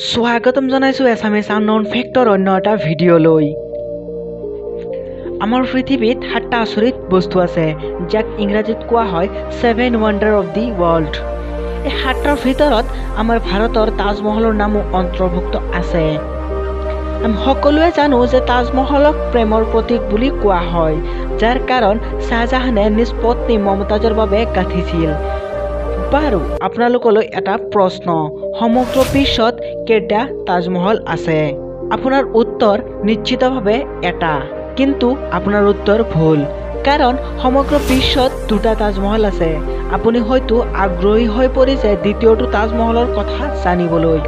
স্বাগতম জনাইছো Assamese unknown factor অন্য এটা ভিডিঅ'লৈ। আমাৰ পৃথিৱীত 7টা আচৰিত বস্তু আছে যাক ইংৰাজীত কোৱা হয় 7 ৱাণ্ডাৰ অফ দি ৱৰ্ল্ড। এই 7টাৰ ভিতৰত আমাৰ ভাৰতৰ তাজমহলৰ নামো অন্তৰ্ভুক্ত আছে। আমি সকলোৱে জানো যে তাজমহলক প্ৰেমৰ প্ৰতীক বুলি কোৱা হয়, যাৰ কাৰণ শ্বাহজাহানে নিজ পত্নী মমতাজৰ বাবে গাঁঠিছিল। বাৰু আপোনালোকলৈ এটা প্ৰশ্ন, সমগ্ৰ বিশ্বত কেইটা তাজমহল আছে? আপোনাৰ উত্তৰ নিশ্চিতভাৱে এটা, কিন্তু আপোনাৰ উত্তৰ ভুল, কাৰণ সমগ্ৰ বিশ্বত 2টা তাজমহল আছে। আপুনি হয়তো আগ্ৰহী হৈ পৰিছে দ্বিতীয়টো তাজমহলৰ কথা জানিবলৈ।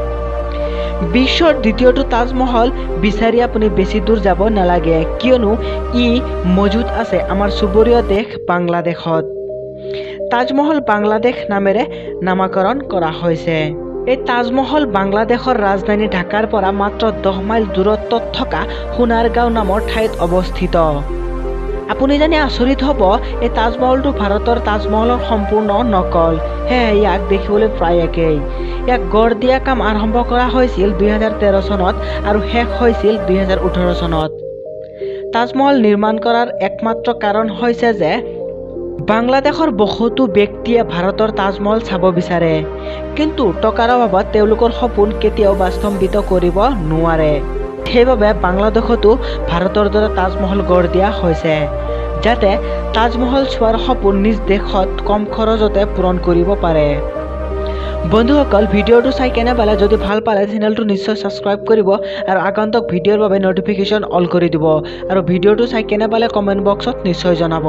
বিশ্বৰ দ্বিতীয়টো তাজমহল বিচাৰি আপুনি বেছি দূৰ যাব নালাগে, কিয়নো ই মজুত আছে আমাৰ চুবুৰীয়া দেশ বাংলাদেশত। তাজমহল বাংলাদেশ নামেৰে নামকৰণ কৰা হৈছে। এই তাজমহল বাংলাদেশৰ ৰাজধানী ঢাকাৰ পৰা মাত্ৰ 10 মাইল দূৰত্বত থকা সোণাৰগাঁও নামৰ ঠাইত অৱস্থিত। আপুনি জানি আচৰিত হ'ব, এই তাজমহলটো ভাৰতৰ তাজমহলৰ সম্পূৰ্ণ নকল। সেয়ে ইয়াক দেখিবলৈ প্ৰায় একেই। ইয়াক গঢ় দিয়া কাম আৰম্ভ কৰা হৈছিল 2013 চনত আৰু শেষ হৈছিল 2018 চনত। তাজমহল নিৰ্মাণ কৰাৰ একমাত্ৰ কাৰণ হৈছে যে বাংলাদেশৰ বহুতো ব্যক্তিয়ে ভাৰতৰ তাজমহল চাব বিচাৰে, কিন্তু টকাৰ অভাৱত তেওঁলোকৰ সপোন কেতিয়াও বাস্তৱায়িত কৰিব নোৱাৰে। সেইবাবে বাংলাদেশতো ভাৰতৰ দৰে তাজমহল গঢ় দিয়া হৈছে, যাতে তাজমহল চোৱাৰ সপোন নিজ দেশত কম খৰচতে পূৰণ কৰিব পাৰে। বন্ধুসকল, ভিডিঅ'টো চাই কেনে পালে? যদি ভাল পালে চেনেলটো নিশ্চয় ছাবস্ক্ৰাইব কৰিব আৰু আগন্তুক ভিডিঅ'ৰ বাবে নটিফিকেশ্যন অল কৰি দিব। আৰু ভিডিঅ'টো চাই কেনে পালে কমেণ্ট বক্সত নিশ্চয় জনাব।